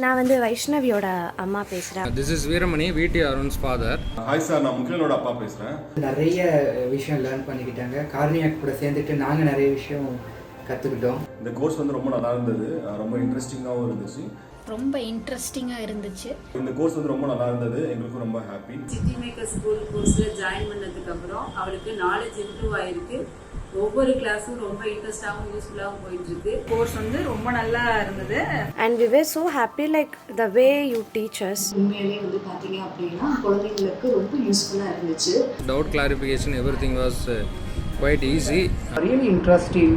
நான் வந்து வைஷ்ணவியோட அம்மா பேசுகிறேன். This is Veeramani, VT Arun's father. Hi sir, நான் முகிலனோட அப்பா பேசுகிறேன். நிறைய விஷயம் லேர்ன் பண்ணிக்கிட்டாங்க. கார்னியாக் கூட சேர்ந்துட்டு நாங்கள் நிறைய விஷயம் கற்றுக்கிட்டோம். இந்த கோர்ஸ் வந்து ரொம்ப நல்லா இருந்தது, ரொம்ப இன்ட்ரெஸ்டிங்காகவும் இருந்துச்சு. ரொம்ப இன்ட்ரெஸ்டிங்காக இருந்துச்சு. இந்த கோர்ஸ் வந்து ரொம்ப நல்லா இருந்தது, எங்களுக்கும் ரொம்ப ஹாப்பி. சிட்டி மேக்கர் ஸ்கூல் கோர்ஸில் ஜாயின் பண்ணதுக்கப்புறம் அவளுக்கு நாலேஜ் இம்ப்ரூவ் ஆகிருக்கு. ஒவ்வொரு கிளாஸும் ரொம்ப இன்ட்ரெஸ்டாகவும் யூஸ்ஃபுல்லாகவும் போயிட்டுருக்கு. கோர்ஸ் வந்து ரொம்ப நல்லா இருந்தது. And we were so happy like the way you teach us. உண்மையிலே வந்து பார்த்தீங்க அப்படின்னா குழந்தைங்களுக்கு ரொம்ப யூஸ்ஃபுல்லாக இருந்துச்சு. Doubt clarification, everything was quite easy. Really interesting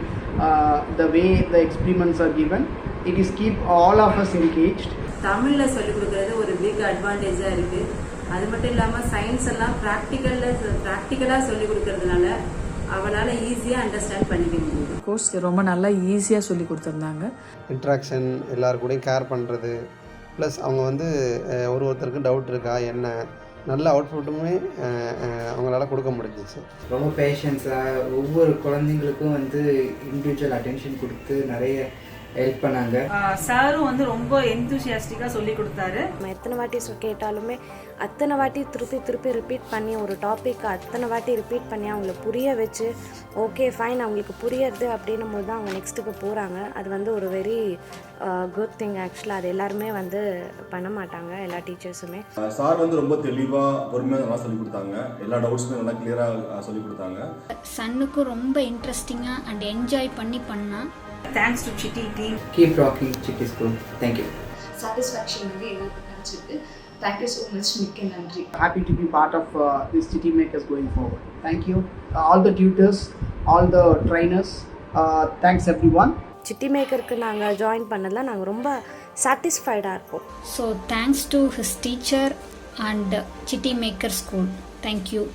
the way the experiments are given. It is keep all of us engaged. தமிழில் சொல்லிக் கொடுக்குறது ஒரு பிக் அட்வான்டேஜாக இருக்குது. அது மட்டும் இல்லாமல் சயின்ஸ் எல்லாம் ப்ராக்டிக்கலாக சொல்லிக் கொடுக்கறதுனால அவளால் ஈஸியாக அண்டர்ஸ்டாண்ட் பண்ணிக்க முடியுது. கோர்ஸ் ரொம்ப நல்லா ஈஸியாக சொல்லி கொடுத்துருந்தாங்க. இன்ட்ராக்ஷன், எல்லாரு கூடயும் கேர் பண்ணுறது, ப்ளஸ் அவங்க வந்து ஒருத்தருக்கும் டவுட் இருக்கா என்ன, நல்ல அவுட்புட்டுமே அவங்களால கொடுக்க முடிஞ்சிச்சு. ரொம்ப பேஷன்ஸாக ஒவ்வொரு குழந்தைங்களுக்கும் வந்து இண்டிவிஜுவல் அட்டென்ஷன் கொடுத்து நிறைய ஹெல்ப் பண்ணாங்க. சாரும் வந்து ரொம்ப எந்தூசியாஸ்டிக்காக சொல்லி கொடுத்தாரு. நம்ம எத்தனை வாட்டி கேட்டாலுமே அத்தனை வாட்டி திருப்பி ரிப்பீட் பண்ணி ஒரு டாப்பிக்கை அத்தனை வாட்டி ரிப்பீட் பண்ணி அவங்கள புரிய வச்சு ஓகே ஃபைன் அவங்களுக்கு புரியுறது அப்படின்னும் போது தான் அவங்க நெக்ஸ்ட்டுக்கு போகிறாங்க. அது வந்து ஒரு வெரி குட் திங். ஆக்சுவலாக அது எல்லாருமே வந்து பண்ண மாட்டாங்க, எல்லா டீச்சர்ஸுமே. சார் வந்து ரொம்ப தெளிவாக பொறுமையாக நல்லா சொல்லிக் கொடுத்தாங்க, எல்லா டவுட்ஸுமே நல்லா கிளியராக சொல்லிக் கொடுத்தாங்க. சன்னுக்கும் ரொம்ப இன்ட்ரெஸ்டிங்காக அண்ட் என்ஜாய் பண்ணா. Thanks to city team. Keep rocking city school. Thank you. Satisfaction வந்து எங்களுக்கு கிடைச்சிருக்கு. Thank you so much. மிக்க நன்றி. Happy to be part of this Chitti Makers going forward. Thank you. All the tutors, all the trainers, thanks everyone. City மேக்கருக்கு நாங்கள் join பண்ணதில் நாங்கள் ரொம்ப சாட்டிஸ்ஃபைடாக இருப்போம். So thanks to his teacher and city maker school. Thank you.